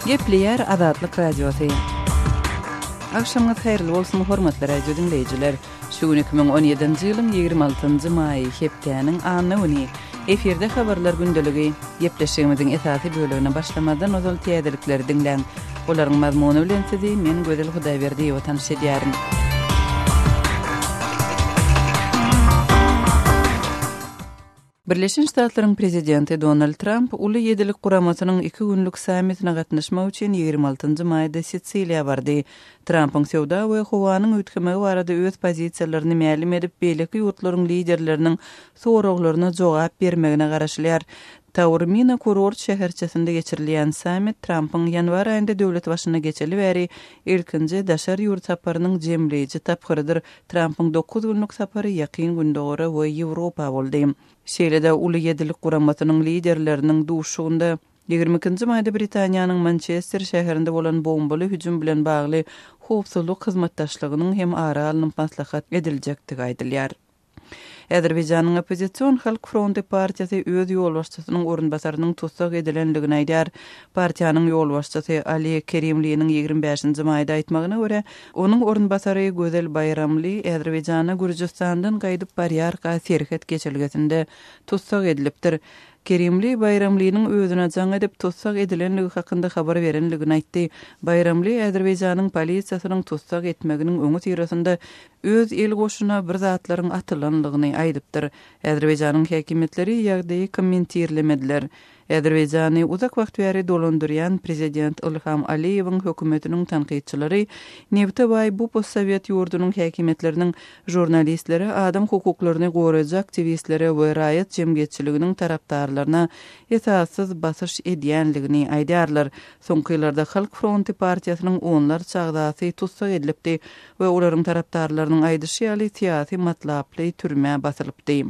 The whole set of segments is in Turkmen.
Gepleyer Azatlyk Radiosu. Akşamınız hayırlı olsun hormatly radio dinleyijiler. Şu gün 2017-nji ýylyň 26-njy maýy hepdeniň anyny uny. Eferde habarlar gündeligi gepleşigimiziň esasy bölügine başlamadan ozal täzelikleri dinleň. Olaryň mazmuny bilen sizi men Gözel Hudaýberdiýew tanış edýärim. Birleşen Ştatlaryň prezidenti Donald Trump uly ýedilik guramasynyň 2 günlük sammitine gatnaşmak üçin 26-njy maýda Sitsiliýa bardy. Trump'yň sowda we howanyň ötkümegi barada öz pozisiýalaryny ma'lum edip, beýleki ýurtlaryň liderleriniň soraglaryna jogap bermegine garaşylýar. Taormina kurort şäherçesinde geçirilýän sammit Trump'yň ýanwar aýynda döwlet başyna geçeli bäri ilkinji daşar ýurt saparynyň jemleýiji tapgyrydyr. Trump'yň 9 günlük sapary ýakyn gündogora we Ýewropa boldy. Şeýlede uly ýedilik guramasynyň liderleriniň duşugynda 22-nji maýda Britaniýanyň Manchester şäherinde bolan bombaly hüjüm bilen bagly howpsuzlyk hyzmatdaşlygynyň hem ara alınıp maslahat ediljekdigi aýdylýar. Azerbaýjanyň Opozisiýon Halk Fronty partiýasy öz ýol başçysynyň orunbasarynyň tutsak edilenligini aýdýar. Partiýanyň ýol başçysy Ali Kerimliň 25-nji maýda aýtmagyna görä, onuň orunbasary Gözel Bayramly Azerbaýjana Gürjistandan gaýdyp barýar serhet geçilgesinde tutsak edilipdir. Kerimli Bayramlynyň özüne jaň edip tutsak edilenligi hakynda habar berenligini aýtdy. Bayramly Azerbaýjanyň polisiýasynyň tutsak etmeginiň öňü tirasynda öz el goşuna bir zatlaryň atylanlygyny aýdypdyr. Azerbaýjanyň häkimetleri ýagdaýy kommentirlemediler. Azerbaýjany uzak wagt bäri dolandyrýan prezident Ilham Aliýewiň hökümetiniň tanqidçilari Nevte baý bu postsovet ýurdunyň häkimetleriniň jurnalistleri, adam hukuklaryny goraýjak aktivistlere we raýat jemgyýetçiliginiň tarapdarlaryna esassız basyş edýänligini aýdýarlar. Soňky ýyllarda Halk Fronty partiýasynyň onlar çagdasy tutsak edilipdi we olaryň tarapdarlarynyň aýdyşy ýaly siýasy matlaply türme basylypdy.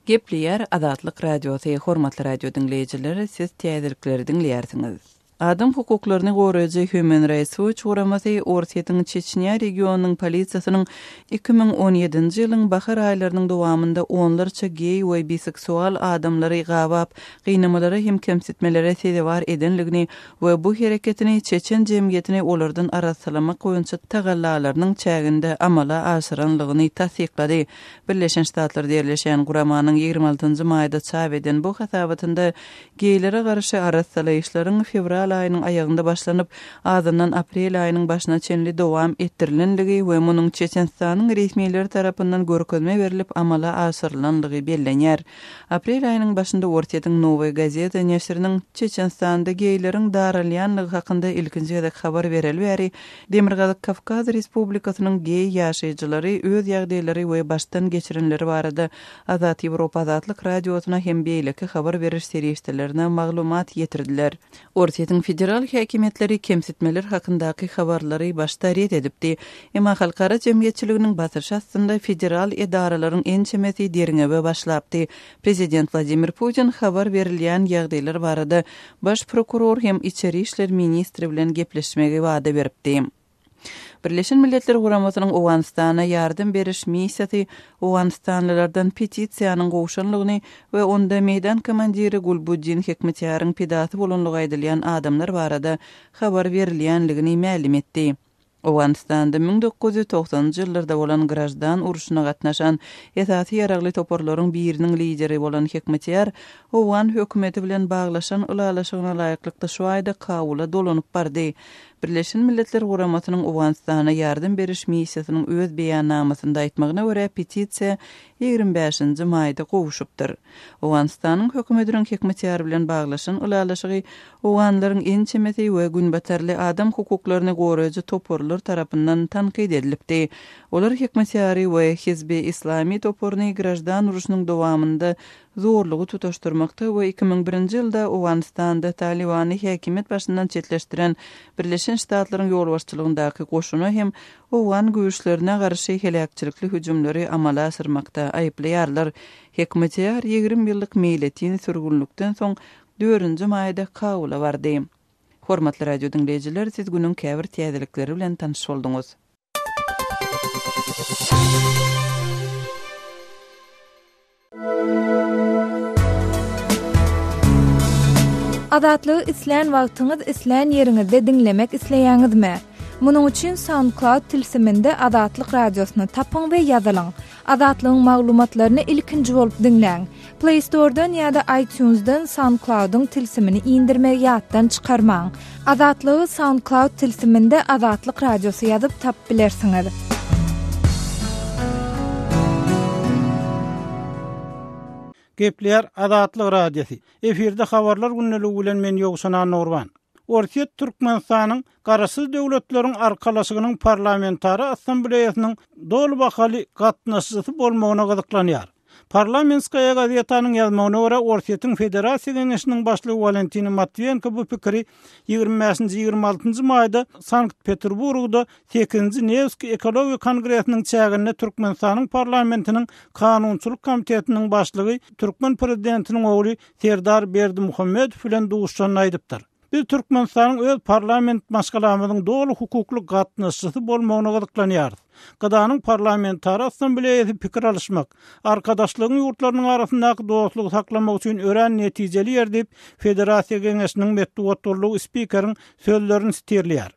Gepleyer Azatlyk Radiosu, hormatly radio dinleyijileri, siz täzelikleri dinleýärsiňiz. Adam hukuklaryny goraýjy Human Rights Watch guramasy Orsetýanyň Çeçniýa regionunyň polisiýasynyň 2017-nji ýylyň bahar aýlarynyň dowamında onlarça gay we biseksual adamlary gawap, gynamalara hem kemsitmelere sebäp edenligini we bu hereketini Çeçen jemgyýetine olardan arasalamak goýunça tagallalarynyň çäginde amala aşyranlygyny tasdiklady. Birleşen Ştatlarda ýerleşen guramanyň 26-njy maýda çap eden bu hasabatynda gaylere garşy arasalaýyşlaryň fevral aýynyň aýagynda başlanyp, azyndan aprel aýynyň başyna çenli dowam ettirilenligi we munyň Çeçenistanyň resmiýetleri tarapyndan görkezme berilip amala aşyrylanlygy bellenýär. Aprel aýynyň başynda Orsetýanyň Nowy Gazeta näşriniň Çeçenistanda geýleriň daralýanlygy hakynda ilkinji gezek habar berilip bäri, Demirgazyk Kafkaz Respublikasynyň gey ýaşaýjylary öz ýagdaýlary we başdan geçirenleri barada Azat Ýewropa Azatlyk Radiosyna hem beýleki habar beriş serýeşlerine maglumat ýetirdiler. Orsetýanyň federal häkimetleri kemsitmeler hakyndaky habarlary başda ret edipdi. Emma halkara jemgyýetçiliginiň basyşy astynda federal edaralaryň ençemesi deriňe başlapdy. Prezident Vladimir Putin habar berilýän ýagdaýlar barada baş prokuror hem içeri işler ministri bilen gepleşmegi wada beripdi. Birleşen Milletler Guramasynyň Owganistana ýardym beriş missiýasy Owganistanlylardan petisiýanyň gowşanlygyny we onda meýdan komandiri Gulbuddin Hekmetýaryň pedasy bolanlygy aýdylýan adamlar barada habar berilýänligini ma'lum etdi. Owganistanda 1990-njy ýyllarda bolan grajdan uruşyna gatnaşan esasy ýaragly toporlaryň biriniň lideri bolan Hekmetýar Owgan hökümeti bilen baglaşan ulalaşygyna laýyklykda şu aýda Kabula dolanyp bardy. Birleşen Milletler Guramasynyň Owganistana ýardym beriş missiýasynyň öz beýannamasynda aýtmagyna görä petisiýa 25-nji maýda gowuşupdyr. Owganistanyň hökümetiniň Hekmetýar bilen baglaşan ulalaşygy Owganlaryň ençemesi we günbatarly adam hukuklaryny goraýjy toporlar tarapyndan tanqid edilipdi. Olar Hekmetýary we Hizbi Islami toporuny grajdan uruşynyň dowamında zorlugy tutaşdyrmakda we 2001-nji ýylda Owganistanda Talibany häkimet başyndan çetleşdiren Birleşen Ştatlaryň ýol başçylygyndaky goşuny hem Owgan güýçlerine garşy helakçylykly hüjümleri amala asyrmakda aýyplaýarlar. Hekmetýar 20 ýyllyk meýletini sürgünlükden soň 4-nji maýda Kabula bardy. Hormatly radio dinleyijiler, siz günüň käbir täzelikleri bilen tanyş bolduňuz. Azatlygy isleýän wagtyňyz isleýän ýeriňizde dinlemek isleýäňizmi? Munuň üçin SoundCloud tilsiminde Azatlyk radiosyny tapyň we ýazylyň. Azatlygyň maglumatlaryny ilkinji bolup dinleň. Play Store'dan ýa-da iTunes'dan SoundCloud'un tilsimini indirmek ýatdan çykarmaň. Azatlygy SoundCloud tilsiminde Azatlyk radiosy ýazyp tap bilersiňiz. Gepler Azatlyk radiosu. Efirde habarlar günneligi bilen men Ýogsan Norban. Ortiýet Türkmenistanyň garasyz döwletleriň arkalaşygynyň parlamentary assambleýasynyň dol bakaly gatnaşyjy bolmagyna gyzyklanýar. Parlamentskaya gazetanyň ýazmagyna görä Ortiýetiň Federasiýa Geňeşiniň başlygy Valentina Matviyenko bu pikiri 25-26 maýda Sankt-Peterburgda 8-nji Nevski Ekologiýa Kongresiniň çäginde Türkmenistanyň parlamentiniň Kanunçylyk komitetiniň başlygy Türkmen prezidentiniň ogly Serdar Berdimuhammedow bilen duguşjanyny aýdypdyr. Biz Türkmenistanyň öz parlament maşgalamynyň dolu hukukly gatnaşyjy bolmagyna gyzyklanýar. Gadanyň parlamentary assambleýasy pikir alışmak, arkadaşlygyň ýurtlarynyň arasyndaky dostlugy saklamak üçin ören netijeli ýerdip Federasiýa Geňeşiniň metduwatlygy spikeriň sözlerini sterlýär.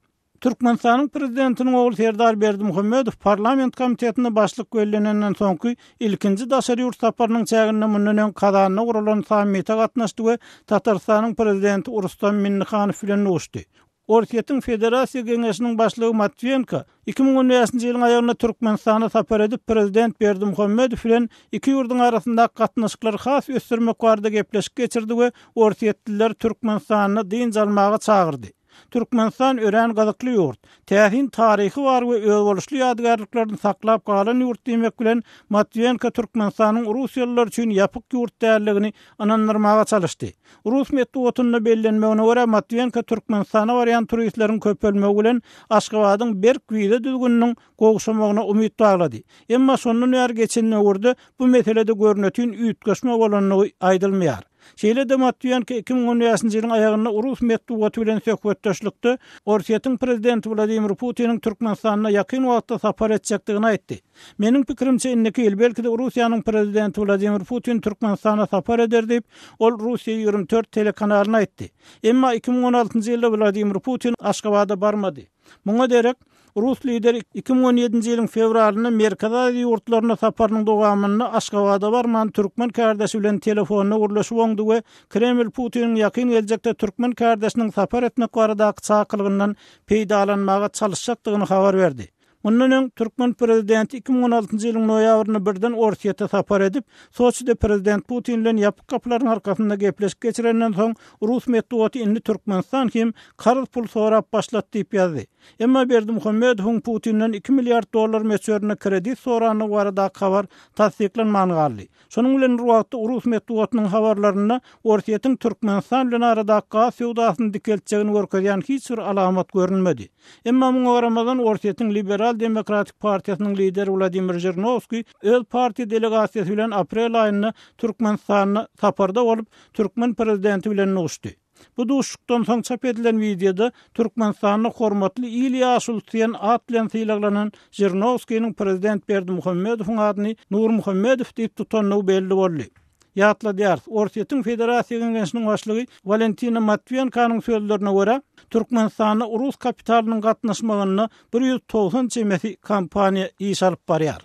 Türkmenistanyň prezidentiniň ogly Serdar Berdimuhammedow parlament komitetine başlyk göllänenden soňky ilkinji daşary ýurt saparynyň çäginde mundan Kazanda guralan sammite gatnaşdy we Tatarstanyň prezidenti Rustam Minnixanow bilen görüşdi. Ortiýetiň Federasiýa Geňeşiniň başlygy Matviyenko 2010-njy ýylyň aýagyna Türkmenistana sapar edip prezident Berdimuhammedow bilen iki ýurduň arasyndaky gatnaşyklary has ösdürmek barada gepleşik geçirdi we ortiýetliler Türkmenistanyny diň almaga çagyrdy. Türkmenistan ören gazykly ýurt, tähin taryhy bar we özboluşly ýadgarlyklaryny saklap galan ýurt diýmek bilen Matviyenko Türkmenistanyň Russiýalılar üçin ýapyk ýurt däldigini anandyrmaga çalışdy. Rus metduwatyna bellenmegine görä Matviyenko Türkmenistana barýan turistleriň köpelmegi bilen Aşgabatyň Berk wize düzgüniniň gowşamagyna umyt baglady. Emma şondan ýer geçenine gördi bu meselede görnetýän üýtgeşme bolanyny aýdylmaýar. Şeýle de Matviyenko 2010-njy ýylyň aýagyna Rus metduwaty bilen söhbetdeşlikde Ortiýetiň prezidenti Vladimir Putiniň Türkmenistana ýakyn wagtda sapar etjekdigini aýtdy. Meniň pikirimçe inneki ýyl belki de Russiýanyň prezidenti Vladimir Putin Türkmenistana sapar eder diýip ol Russiýa 24 telekanalyna aýtdy. Emma 2016-njy ýylda Vladimir Putin Aşgabada barmady. Muňa derek Rus lideri 2017-nji ýylyň fevralyny Merkez Aziýa ýurtlaryna saparynyň dowamyny Aşgabada barman türkmen kardeşi bilen telefonyna gurulşyp oňdy we Kreml Putiniň ýakyn geljekde türkmen kardeşiniň sapar etmek baradaky çakylygyndan peýdalanmaga çalışjakdygyny habar berdi. Mundan Türkmen prezidenti 2016-njy ýylyň noýabryny birden Ortiýete sapar edip, Soçyda prezident Putin bilen ýapyk kapylaryň arkasynda gepleşik geçirenden soň Rus metduwaty indi Türkmenistan hem karz pul sorap başlatdy diýip ýazdy. Emma Berdimuhammedow Putin'den 2 milyar dolar meçörüne kredi sorany barada habar tasdiklanmany. Şonuň bilen wagtda Rus metduwatynyň habarlaryna Ortiýetiň Türkmenistan bilen aradaky gaz sowdasyny dikeltjegini görkezýän hiç bir alamat görünmedi. Emma muňa garamadan Ortiýetiň Liberal Demokratik Partiýasynyň lideri Vladimir Zhirinovskiy öz partiýa delegasiýasy bilen aprel aýynda Türkmenistana saparda bolup Türkmen prezidenti bilen görüşdi. Bu duşukdan soň çap edilen videoda Türkmenistanyň hormatly İlyas Ultiýan at bilen sylaklanan Zhirinovskiýiň prezident Berdimuhammedowyň adyny Nur Muhammedow diýip tutanyny belli boldy. Ýatladýar, Ortiýetiň Federasiýa Geňeşiniň başlygy Valentina Matviyenkanyň sözlerine görä, Türkmenistana Rus kapitalynyň gatnaşmagyna 190 çemesi kampaniýa iş alyp barýar.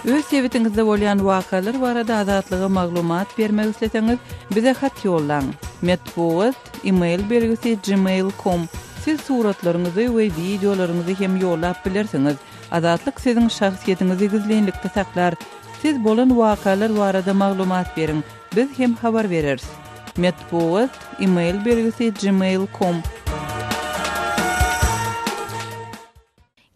Öz sebetiňizde bolýan wakalar barada azatlyga maglumat bermek isleseňiz, bize hat ýollaň. Metbuat e-mail belgisi gmail.com. Siz suratlaryňyzy we videolaryňyzy hem ýollap bilersiňiz. Azatlyk siziň şahsiýetiňizi gizlenlikde saklar. Siz bolan wakalar barada maglumat beriň. Biz hem habar bereriz. Metbuat e-mail belgisi gmail.com.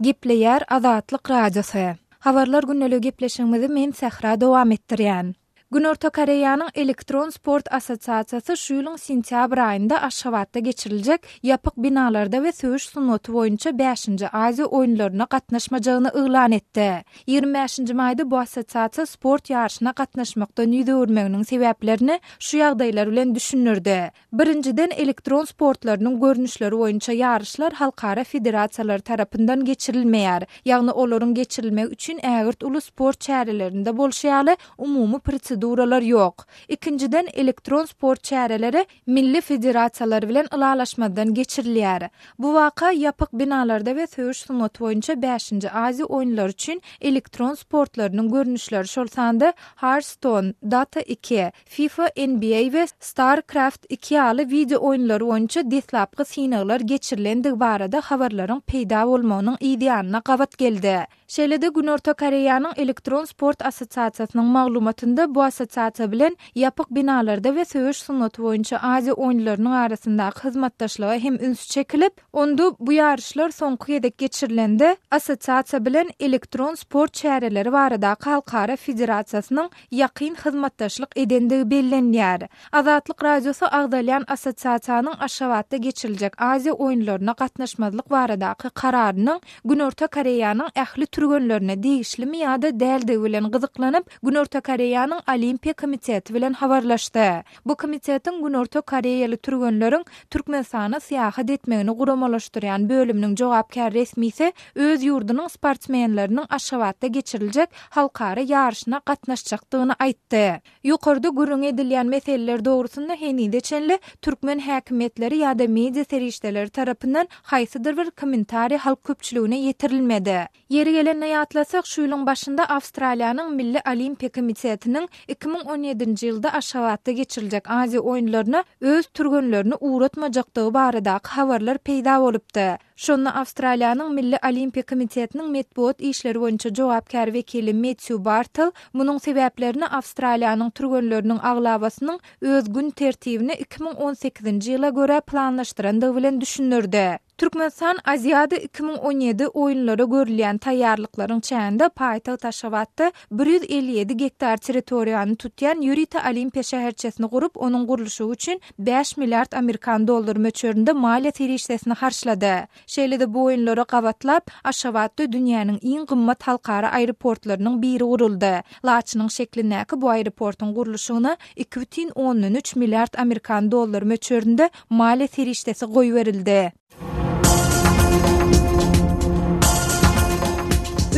Gepleýär Azatlyk radiosy. Habarlar günneligi gepleşigimizi men Sahra dowam etdirýän. Günorta Koreýanyň Elektron Sport Assosiasiýasy şu ýylyň sentýabr aýynda Aşgabatda geçiriljek ýapyk binalarda we söwüş sunaty boýunça 5-nji Aziýa oýunlaryna gatnaşmajagyny yglan etdi. 25-nji maýda bu assosiasiýa sport ýarşyna gatnaşmakdan ýüze örmeginiň sebäplerini şu ýagdaýlar bilen düşünürdi. Birinciden elektron sportlarynyň görnüşleri boýunça ýarşlar halkara federasiýalar tarapyndan geçirilmeýär. Ýagny olaryň geçirilmegi üçin ägirt uly sport çärelerinde bolşýaly umumy prosedur proseduralar yok. İkinciden elektron sport çäreleri milli federasiyalar bilen ılalaşmadan geçirilýär. Bu waka yapık binalarda we söwüş sunnaty boýunça 5-nji Aziýa oýunlary üçin elektron sportlarynyň görnüşleri şolsanda Hearthstone, Dota 2, FIFA, NBA we StarCraft 2 ýaly video oýunlary boýunça deslapky sinaglar geçirilendig barada habarlaryň peýda bolmagynyň ideýanyna gabat geldi. Şeýlede Günorta Koreýanyň elektron sport assosiasiýasynyň maglumatynda bu assosiasiýa bilen yapyk binalarda we söwüş sunnaty boýunça Aziýa oýunlarynyň arasyndaky hyzmatdaşlyga hem üns çekilip, ondu bu ýarışlar soňky ýedek geçirilende assosiasiýa bilen elektron sport çäreleri barada halkara federasiýasynyň ýakyn hyzmatdaşlyk edendigi bellenýär. Azatlyk radiosu agdalýan assosiasiýanyň Aşgabatda geçiriljek Aziýa oýunlaryna gatnaşmazlyk baradaky kararynyň Günorta Koreýanyň ähli türgenlerine değişlimi ýa-da däldi bilen gyzyklanyp Günorta Koreýanyň Olimpiya komiteti bilen habarlaşdy. Bu komitetiň Günorta Koreýaly türgenleriň Türkmenistana syýahat etmegini guramalaşdyrýan bölüminiň jogapkar resmisi öz ýurdunyň sportsmenleriniň Aşgabatda geçiriljek halkara ýarışyna gatnaşjakdygyny aýtdy. Ýokarda gürrüň edilýän meseleler dogrusynda henide çenli türkmen häkimetleri ýa-da media serişdeleri tarapyndan haýsydyr bir kommentari halk köpçüligine ýetirilmedi. Yeri gelen näýatlasak, şu ýylyň başynda Awstraliýanyň Milli Olimpiya Komitetiniň 2017-nji ýylda Aşgabatda geçiriljek Aziýa oýunlaryna öz türgenlerini uğratmajakdygy baradaky habarlar peýda bolupdy. Şonda Awstraliýanyň Milli Olimpiya Komitetiniň metbuat işleri boýunça jogapkar wekili Matthew Bartle munyň sebäplerini Awstraliýanyň türgenleriniň aglabasynyň öz gün tertibini 2018-nji ýyla görä planlaşdyrandygy bilen düşünürdi. Türkmenistan Aziýada 2017 oýunlara görülýän taýýarlyklaryň çäğinde paýtagy Aşgabatda 157 hektar territoriýany tutýan Ýurita Olimpiya şäherçesini gurup, onuň guruluşy üçin 5 milliard Amerikan dollary möçberinde maliýet serişdesini harçlady. Şeýlede bu oýunlara gabatlap, Aşgabatda dünýäniň iň gymmat halkara aeroportlarynyň biri guruldy. Laçynyň şeklindäki bu aeroportyň guruluşyna 2,13 milliard Amerikan dollary möçberinde maliýet serişdesi goýberildi.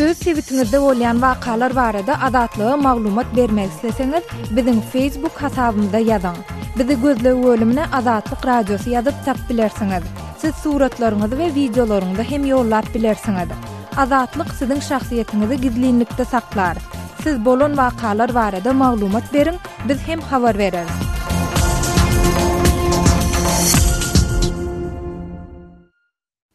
Öz sebitinizde bolýan wakalar barada azatlyga maglumat bermek isleseňiz, biziň Facebook hasabymyzda ýazyň. Bizi gözlegi bölümine Azatlyk Radiosu ýazyp tap bilersiňiz. Siz suratlaryňyzy we videolaryňyzy hem ýollap bilersiňiz. Azatlyk siziň şahsiýetinizi gizlinlikde saklar. Siz bolan wakalar barada maglumat beriň, biz hem habar bereriz.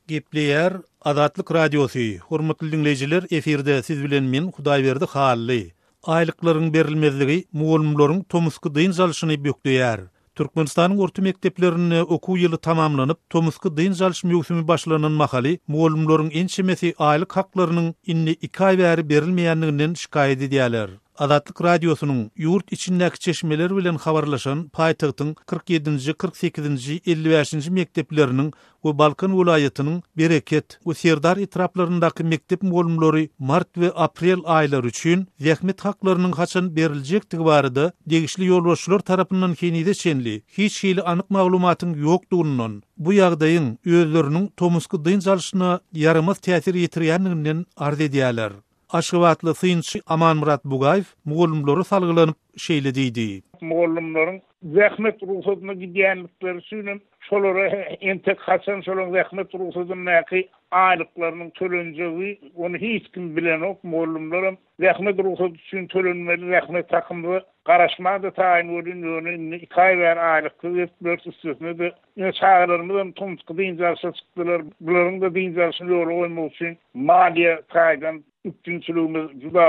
Gepleýär Azatlyk Radiosu. Hormatly dinleýijiler, eferde siz bilen men Hudaýberdi Hally. Aýlyklaryň berilmezligi mugallimlaryň tomusky dyn jalyşyny bökleýär. Türkmenistanyň orta mekdeplerinde okuw ýyly tamamlanyp, tomusky dyn jalyş mögsümi başlanan mahaly mugallimlaryň ençemesi aýlyk haklarynyň inni 2 aý bäri berilmeýänliginden şikaýet edýärler. Azatlyk Radiosynyň ýurt içindäki çeşmeler bilen habarlaşan paýtagtyň 47-nji, 48-nji, 55-nji mektepleriniň we Balkan welaýatynyň Bereket we Serdar etraplaryndaky mektep mugallimleri mart we aprel aýlary üçin zähmet haklarynyň haçan beriljekdigi barada degişli ýolbaşçylar tarapyndan kenide çenli hiç şeýle anyk maglumatyň ýokdugyndan bu ýagdaýyň özleriniň tomusky dyn jalyşyna ýaramaz täsir ýetirýänliginden arz edýärler. Aşgabatly synçy Amanmurat Bugaýew mugallimlary salgylanyp şeýle diýdi. Mugallimlaryň zähmet ruhsatyna gidýänlikleri üçin şolara entek haçan şolaryň zähmet ruhsatyny aýlyklarynyň tölenjegi onu hiç kim bilenok. Mugallimlaryň zähmet ruhsaty üçin tölenmeli zähmet takymdy garaşmady taýyn bolýan 2 aý ber aýlykly üstüne de çağırlarymyzdan tomusky dyn jalyşy çykdylar. Bularyň da dyn jalyşyny ýolgoýmak üçin maliýe taýdan üçinçiligimiz juda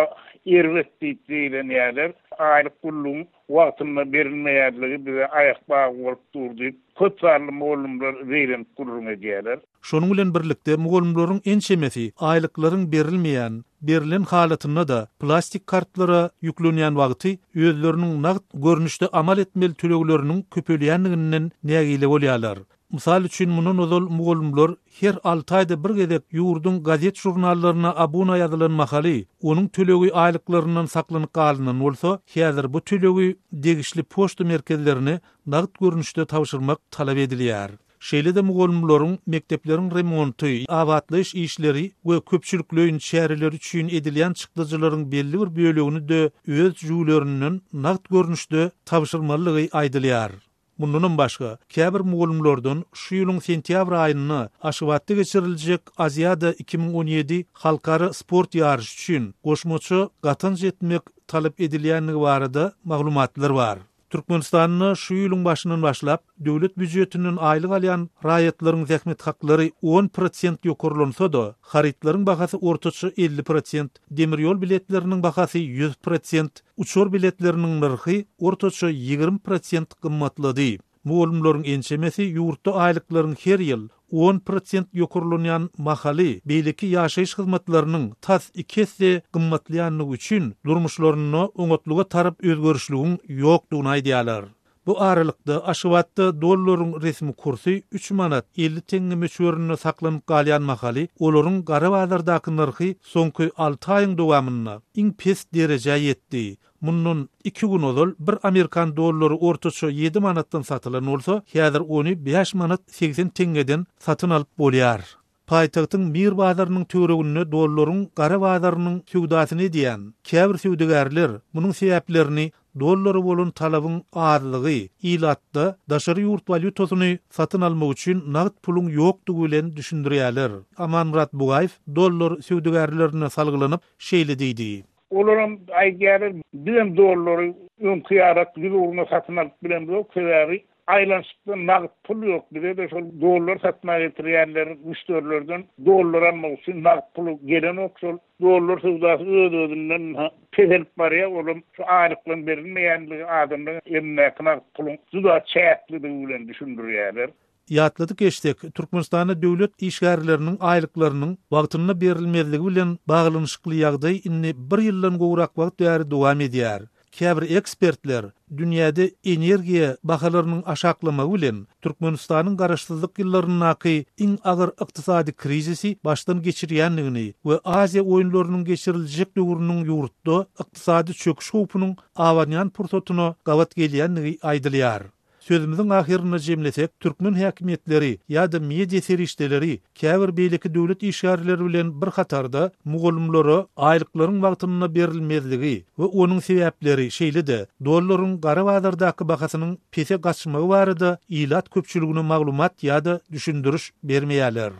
erwetdi diýilen ýerler. Aýlyk gullum wagtynda berilmeýärligi bize aýak bagy bolup durdy. Köp sarly mugallimler beýlen gurrun edýärler. Şonuň bilen birlikde mugallimlaryň ençemesi aýlyklaryň berilmeýän, berilen halatyna da plastik kartlara ýüklenýän wagty özleriniň nagd görnüşde amal etmeli tölegleriniň köpelýänliginden nägile bolýarlar. Misal üçin munun ozal mugallimler her 6 aýda bir gezek ýurdun gazet jurnallaryna abuna ýazylan mahaly, onuň tölegi aýlyklaryndan saklanyp galynan bolsa, häzir bu tölegi degişli poçta merkezlerini nagd görnüşde tapşyrmak talap edilýär. Şeýle-de mugallimlaryň mektepleriň remonty, abatlyş işleri we köpçüliklöýün şäherleri üçin edilýän çykdyjylaryň belli bir bölegini de öz jüýlerinden nagt görnüşde tapşyrmalygy aýdylýar. Bundan başga, käbir mugallimlerden şu ýylyň sentýabr aýyny Aşgabatda geçiriljek Aziýada 2017 halkara sport ýarşy üçin goşmaçy gatynj etmek talap edilýänligi barada maglumatlar bar. Türkmenistanyň şu ýylyň başyndan başlap döwlet büdjetiniň aýlyk alýan raýatlaryň zähmet haklary 10% ýokarlansa-da, haritlaryň bahasy ortaça 50%, demir ýol biletleriniň bahasy 100%, uçur biletleriniň narhy ortaça 20% gymmatlady. Mugallimlaryň ençemesi ýurtda aýlyklaryň her ýyl 10% ýokarlanýan mahaly beýleki ýaşaýyş hyzmatlarynyň tas 2 gymmatlýanlygy üçin durmuşlaryny oňatlyga tarap özgörüşlügiň ýokdugyny aýdýarlar. Bu aralykda Aşgabatda dollaryň resmi kursy 3 manat 50 teňe möçberine saklanyp galýan mahaly, olaryň gara bazardaky narhy soňky 6 aýyň dowamyna iň pes derejä ýetdi. Mundan 2 gün ozal bir Amerikan dollary ortaça 7 manatdan satylan bolsa, häzir ony 5 manat 80 teňeden satyn alyp bolýar. Paýtagtyň Mir bazarynyň töwereginde dollaryň gara bazarynyň söwdasyny diýen käbir söwdägärler munyň sebäplerini dollary bolan talabyň azlygy, ilatda daşary ýurt valyutasyny satyn almak üçin nagt puluň ýokdugy bilen düşündirýärler. Amanmurat Bugaýew dollar söwdägärlerine salgylanyp şeýle diýdi. Olaram aýdýar bilen dollary öňküýarak bir urna satyn alyp bilen bu sebäbi aýlanşykda nagt pul ýok bile şol dollar satma getirýänler müşterilerden dollar almak üçin nagt pul gelen okşol dollar söwdasy öz-özünden peselip barýar, olam şu aýryklyň berilmeýänligi adamlaryň eline nagt puluň juda çäkligi bilen düşündirýärler. Ýatladyk eştek, Türkmenistanda döwlet işgärleriniň aýlyklarynyň wagtyna berilmezligi bilen baglanyşykly ýagdaý inni 1 ýyldan gowrak wagt däri dowam edýär. Käbir ekspertler dünýäde energiýa bahalarynyň aşaklamagy bilen Türkmenistanyň garaşsyzlyk ýyllarynyň iň agyr ykdysady krizisi başdan geçirýänligini we Aziýa oýunlarynyň geçiriljek döwrüniň ýurtda ykdysady çöküş howpunyň awanýan pursatyna gawat gelýänligi aýdylýar. Sözümüzün ahirine jemlesek, Türkmen häkimetleri ýa-da media serişdeleri käbir beýleki döwlet işgärleri bilen bir hatarda mugallimlary aýlyklaryň wagtyna berilmezligi we onuň sebäpleri şeýle-de dollaryň gara bazardaky bahasynyň pese gaçmagy barada ilat köpçüligine maglumat ýa-da düşündiriş bermeýärler.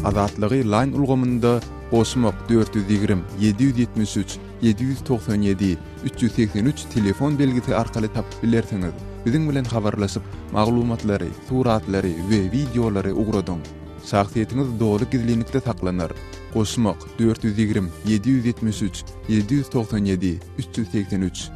Azatlygy line ulgamynda Osmak 420 773 797 383 telefon belgisi arkaly tapyp bilersiňiz. Biziň bilen habarlaşyp maglumatlary, suratlary we videolary ugradyň. Şahsiýetiniz dogry gizlilikde saklanır. Osmak 420 773 797 383.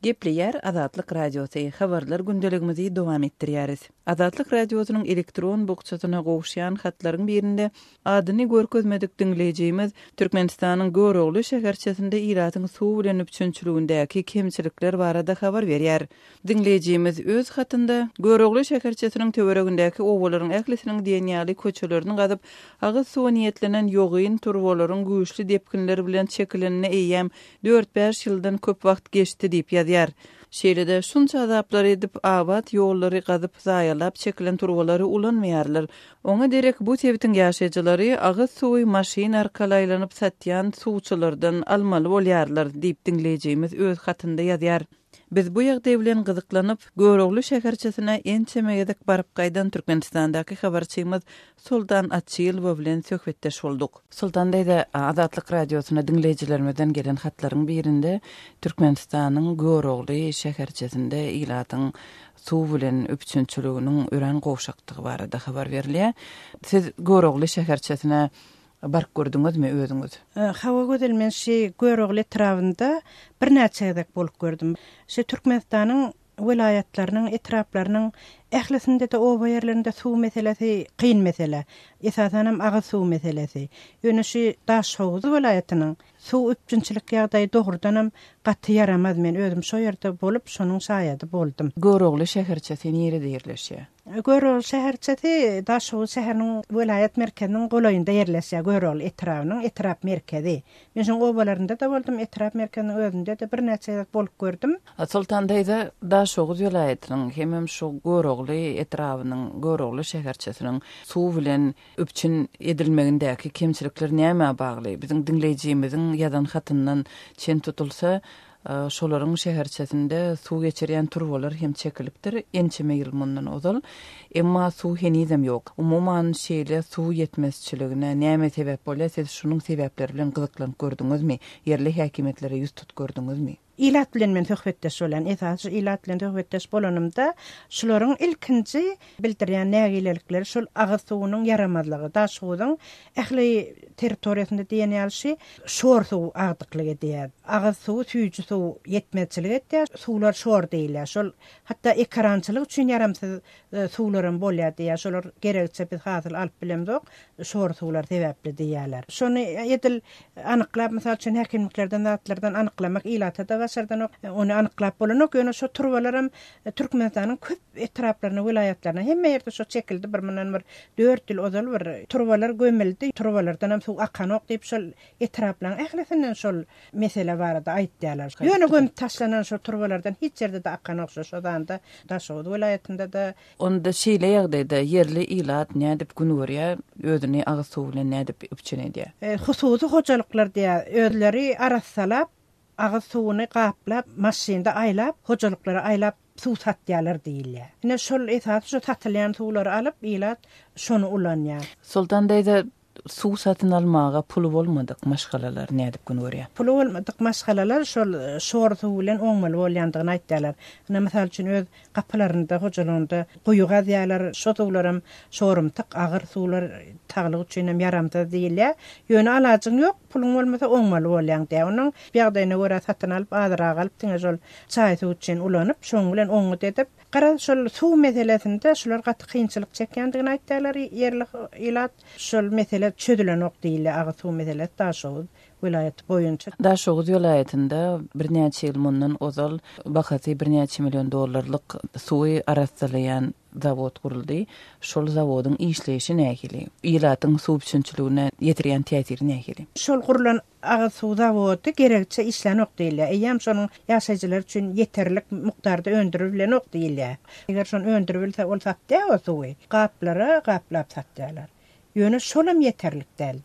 Gepleýär Azatlyk radiosy habarlar gündeligimizi dowam etdirýäris. Azatlyk radiosynyň elektron bokçasyna gowşýan hatlaryň birinde adyny görkezmedik dinleýijimiz Türkmenistanyň Görogly şäherçesinde iratyň suw bilen üçünçüligindäki kemçilikler barada habar berýär. Dinleýijimiz öz hatynda Görogly şäherçesiniň töweregindäki owalaryň ählisiniň diýenýäli köçelerini gazyp agyz suw niýetlenen ýogyn turbolaryň güýçli depkinleri bilen çekilenine eýem 4-5 ýyldan köp wagt geçdi diýip ýazýar. Şeýle-de şunça azaplar edip abat ýollary gazyp zaýalap çekilen turbalary ulanmaýarlar. Oňa derek bu tebitiň ýaşaýjylary agyz suwy maşina arkalaylanıp satýan suwçylardan almaly bolýarlar diýip dinleýijimiz öz hatynda ýazýar. Biz bu ýagdaý bilen gyzyklanyp Görogly şäherçesine ençemegedek baryp gaýdan Türkmenistandaky habarçymyz Sultan Atçyýylow bilen söhbetdeş bolduk. Sultan diýdi, Azatlyk radiosyna dinleýijilerimizden gelen hatlaryň birinde Türkmenistanyň Görogly şäherçesinde ilatyň suw bilen öpçünçüliginiň ören gowşakdygy barada habar berilýär. Siz Görogly şäherçesine bark gördüňizmi özüňiz? Hawa gözelmen şi Görogly etrafynda bir näçe ýerdek bolup gördüm. Şi Türkmenistanyň vilayatlarynyň etraplarynyň ählisinde de oba ýerlerinde suw meselesi kyn mesele. Esasanam agyz suw meselesi. Ýöne şi Daş Howuz vilayatynyň suw üçünçilik ýagdaýy dogrudanam gaty yaramaz. Men özüm şo ýerde bolup şonuň şaýady boldum. Görogly şäherçesi nerede ýerleşýär? Görol şäherçeti Daşow şäheriniň vilayet merkeziniň golayynda ýerleşýär Görol etrabynyň etrap merkezi. Men şoň obalarynda da boldum, etrap merkeziniň özünde de bir näçe bolup gördüm. Sultan daýda Daşow vilayetiniň hemem şu Görogly etrabynyň Görogly şäherçetiniň suw bilen üpçün edilmegindäki kemçilikler näme bagly? Biziň dinleýijimiziň ýazan hatyndan çen tutulsa, şolaryň şäherçesinde suw geçirýän turwalar hem çekilipdir. Ençeme ýyl mundan ozal. Emma suw henizem ýok. Umuman şeýle suw ýetmezçiligine näme sebäp bolýar? Siz şunyň sebäpleri bilen gyzyklanyp gördüňizmi? Yerli häkimetlere ýüz tut gördüňizmi? İlat bilen men töhbetdeş bolan, esas ilat bilen töhbetdeş bolanymda şolaryň ilkinji bildirýän nägilelikleri şol agyz suwunyň yaramazlygy, Daşowdyň ähli territoriýasynda diýen ýaly şor suw agdyklygy diýär. Agyz suw, süýjü suw ýetmezçilik etýär, suwlar şor diýilýär. Şol hatda ekrançylyk üçin yaramsız suwlarym bolýar diýär. Şolar gerekçe biz hazyr alyp bilemdik, şor suwlar sebäpli diýerler. Şonu edil anyklap, mysal üçin häkimliklerden, zatlardan anyklamak ilata da başardan onu anyklap bolanok, ýöne şu turwalaram Türkmenistanyň köp etraplaryna, vilayatlaryna hemme ýerde şu çekildi. Bir menem bir 4 ýyl ozal bir turwalar gömildi. Turwalardan hem suw akanok diýip şol etraplaryň ählisinden şol mesele barada aýtdylar. Ýöne gömüp taşlanan şu turwalardan hiç ýerde de akanok şodan da Daşow vilayatynda da onda şeýle ýagdaýda yerli ilat nädip günwärýär, özüni agyz suw bilen nädip üpçün edýär. Hususy hojalyklar diýär, özleri arassalap, agyz suwuny gaplap, maşynda aýlap, hojalyklara aýlap suw satýarlar diýilýär. Ine şol esas şu satylýan suwlary alyp ilat şonu ulanýar. Sultan daýda suw satyn almaga pul bolmadyk, maşgalalar nädip günwärýär. Pul bolmadyk maşgalalar şol şor suw bilen oňmal bolýandygyny aýtdylar. Ine mysal üçin öz gapylarynda, hojalygynda goýuga diýerler, şo suwlarym şorumtyk, agyr suwlar taglyk üçin hem yaramda diýilýär. Ýöne alajyň ýok, puluň bolmasa oňmal bolýan diýär. Onuň ýagdaýyna görä satyn alyp, adyra alyp, diňe şol çaý suw üçin ulanyp, şoň bilen oňut edip, gara şol suw meselesinde şolar gaty kynçylyk çekýändigini aýtdylar. Yerli ilat şol mesele çödülen ok diýilýär, agyz suw meselesi Daşow vilayeti boyunça. Daşow vilayetinde bir näçe ýyl mundan ozal bahasy $1 milyon dollarlyk suwy arassalyan zavod kuruldy. Şol zawodyň işleýişi nähili? Ilatyň suw üçinçiligine ýetirýän täsiri nähili? Şol kurulan agyz suw zawody gerekçe işlenok diýilýär. Eýem şonuň ýaşaýjylar üçin ýeterlik mukdarda öndürilenok diýilýär. Eger şonu öndürilse ol satýar o suwy, gaplara gaplap satýarlar. Ýöne şolam ýeterlik däl.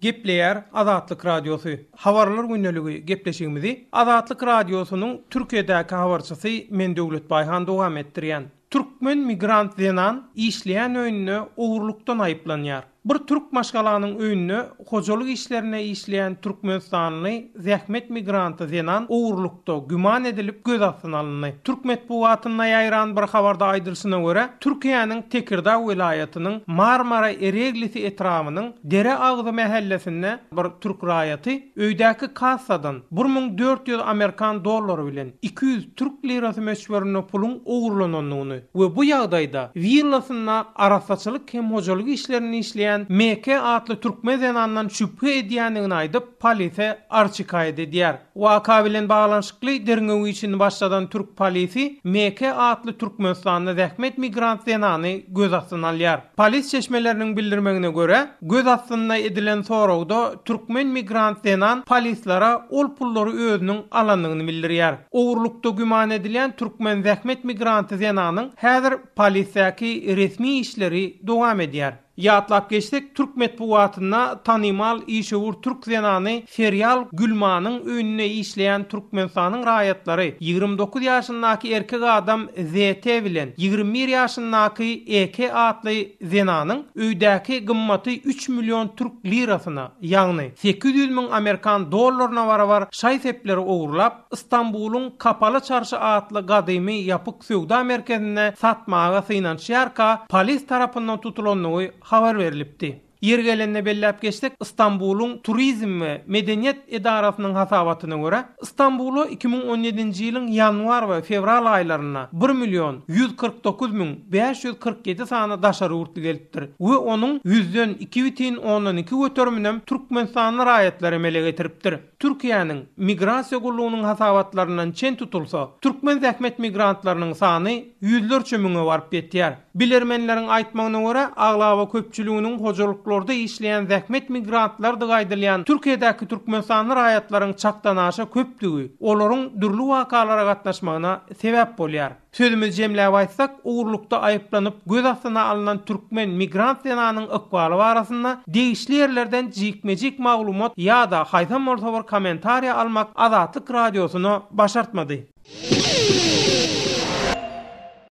Gepleýär Azatlyk radiosu. Habarlar günneligi gepleşigimizi Azatlyk radiosunyň Türkiýedäki habarçysy men Döwlet Baýhan dowam etdirýän. Türkmen migrant denan işleyen öýüne owurlukdan aýplanýar. Bir türk maşgalanyň öýüne hojalyk işlerine işleyen Türkmenistanly zähmet migranty denan owurlukda güman edilip göz astyna alındy. Türk medeniýetyne ýaýran bir habarda aýdylşyna görä, Türkiýanyň Tekirdağ vilayatynyň Marmara ereglisi etrawynyň Dere Agzy mahallesinde bir türk raýaty öýdäki kassadan 1400 Amerikan dollary bilen 200 türk lirasy meşgulüne pulun owurlananyny we bu ýagdaýda villasyna arasaçylyk hem hojalyk işlerini işleyen MK adlı Türkmen denandan şüphe edýändigini aýdyp polise arçykaýdy diýär. Waka bilen baglanşykly derňew üçin başladan Türk polisi MK adlı Türkmenistanyň zähmet migrant denany göz astyna alýar. Polis çeşmeleriniň bildirmegine görä, göz astyna edilen sorawda Türkmen migrant denan polislara ol pullary özüniň alandygyny bildirýär. Owurlukda güman edilen Türkmen zähmet migranty denanyň häzir polisäki resmi işleri dowam edýär. Ýatlap geçdik, Türk medeniýetyna tanymal işewur Türk zenany Feryal Gülmanyň öňüne işleyen Türkmenistanyň raýatlary 29 ýaşyndaky erkek adam ZT bilen 21 ýaşyndaky EK adly zenanyň öýdäki gymmaty 3 milyon Türk lirasyna, ýagny 800 000 Amerikan dollaryna barabar şaý sepleri owurlap Istanbulyň Kapalı Çarşı adly gadymy ýapyk söwda merkezine satmaga synanýarka polis tarapyndan tutulanyny habar berilipdi. Yergelenine bellap geçtik. İstanbul'un Turizm ve Medeniyet Edarasının hasabatına göre İstanbul'u 2017 yılın yanvar ve fevral aylarına 1.149.547 sana daşarı urtlu gelipdir. Ve onun yüzden 2,12 götürümünem Türkmenistan'ın rayetleri emele getiripdir. Türkiye'nin migrasiya gulluğunun hasabatlarından çen tutulsa, Türkmen zahmet migrantlarının sanı yüzlerce müne varıp yetýär. Bilermenlerin aýtmagyna göre aglaba köpçülüğünün hocalıklarda işleyen zahmet migrantlar da gaýdylýan Türkiýedäki Türkmenistan rayetlaryň çaktanaşa köplügi, olaryň dürlü wakalara gatnaşmagyna sebäp bolýar. Sözümüz jemläp aýtsak, uğurlukda aýyplanyp göz astyna alynan türkmen migrant senanyň ykbaly barasynda degişli ýerlerden jikmejik maglumat ýa-da haýsam bolsa bir kommentariýa almak Azatlyk radiosyny başartmady.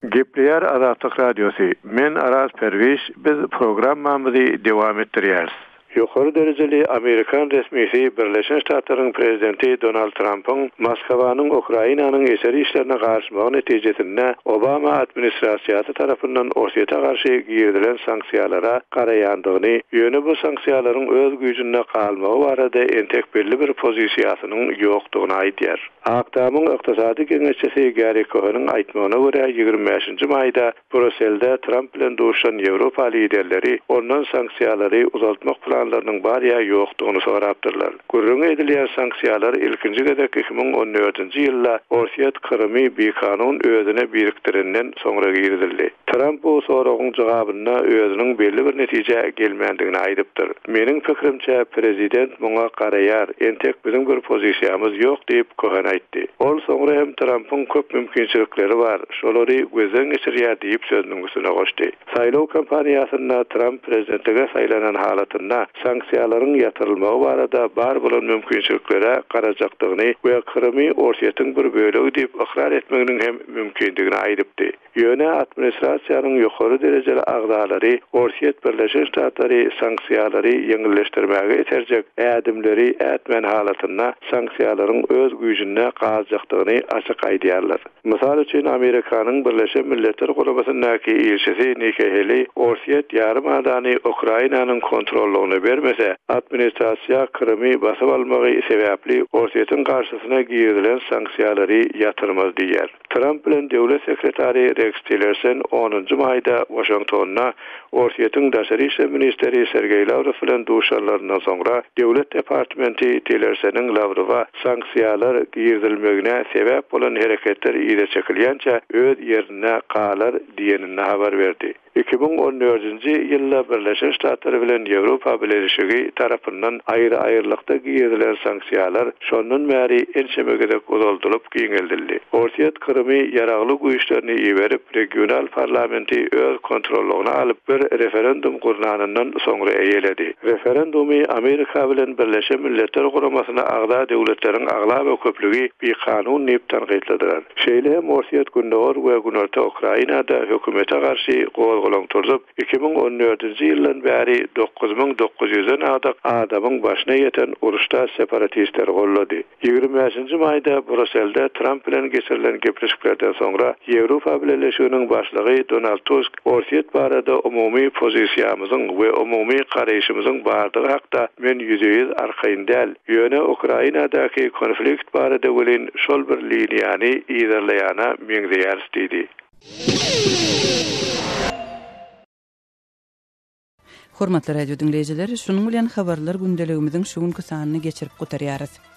Gepleýär Azatlyk radiosu. Men Aras Perwiş, biz programmamyzy dowam etdirýäris. Ýokary derejeli Amerikan resmisi Birleşen Ştatlaryň prezidenti Donald Trump'ın Moskwanyň Ukrainanyň eseri işlerine garşymagy netijesinde Obama administrasiýasy tarapyndan Orsiýeta garşy giýdilen sanksiýalara garaýandygyny, ýöne bu sanksiýalaryň öz güýjünde galmagy barada entek belli bir pozisiýasynyň ýokdugyny aýdýar. Aktamyň ykdysady geňeşçisi Gary Cohen'in aýtmagyna görä 25-nji maýda Brüsselde Trump bilen duşan Ýewropa liderleri ondan sanksiýalary uzaltmak planlarynyň barya ýokdugyny sorapdyrlar. Gurrun edilýän sanksiýalar ilkinji gedek 2014-nji ýylda Orsiýet Krymy bir kanun özüne biriktirenden soňra girdildi. Trump bu soragyň jogabyna özüniň belli bir netije gelmändigini aýdypdyr. Meniň pikirimçe prezident muňa garaýar, entek bizim bir pozisiýamyz ýok diýip Cohen aýtdy. Ol soňra hem Trump'ın köp mümkinçilikleri var, şolary gözden geçirýär diýip sözüniň üstüne goşdy. Saýlaw kampaniýasynda Trump prezidentlige saýlanan halatynda sanksiýalaryň ýatyrylmagy barada bar bolan mümkinçiliklere garajakdygyny we Krymy Orsiýetyň bir bölegi diýip ikrar etmeginiň hem mümkindigini aýdypdy. Ýöne administrasiýanyň ýokary derejeli agdalary Orsiýet Birleşen Ştatlary sanksiýalary ýeňilleşdirmäge ýeterjek ädimleri ätmen halatynda sanksiýalaryň öz güýjüne gazajakdygyny açyk aýdýarlar. Mysal üçin Amerikanyň Birleşen Milletler Gulamasyndaky elçisi Nikki Haley Orsiýet ýarym adany Ukrainanyň kontrollugyny bermese, administrasiýa Krymy basyp almagy sebäpli Orsiýetyň garşysyna giýdilen sanksiýalary ýatyrmaz diýer. Trump bilen döwlet sekretary Rex Tillerson 10-njy maýda Washingtonna Orsiýetyň daşary işler ministeri Sergey Lavrov bilen duşanlaryndan soňra döwlet departamenti Tillersonyň Lavrowa sanksiýalar giýdirilmegine sebäp bolan hereketler ýere çekilýänçe öz ýerine galar diýenini habar berdi. 2014-nji ýylda Birleşen Ştatlar bilen Ýewropa Birleşigi tarapyndan aýry-aýrylykda giýdilen sanksiýalar şondan bäri ençemegede uzaldylyp giňeldildi. Orsiýet Krymy ýaragly güýçlerini iýerip regional parlamenti öz kontrollugyna alyp bir referendum gurnanyndan soňra eýeledi. Referendumy Amerika bilen Birleşen Milletler Guramasyna agda döwletleriň aglaba köplügi bir kanun diýip tanqidlediler. Şeýle hem Orsiýet gündäwr we günorta Ukrainada hökümete garşy golagturdyp 2014-nji ýyldan bäri 9900-den adak adamyň başyna ýeten uruşda separatistler gollady. 25-nji maýda Brüsselde Trump bilen geçirilen gepleşiklerden soňra Ýewropa Birleşiginiň başlygy Donald Tusk Orsiýet barada umumy pozisiýamyzyň we umumy garaýşymyzyň bardygy hakda men ýüzüýiz arkaýynda ýöne Ukrainadaky konflikt barada bilen şol bir liniýany ýerleýäne meňzeýär diýdi. Hormatly radio dinleyijileri, şunun bilen habarlar gündeligimiziň şu günkü sanyny geçirip gutarýarys.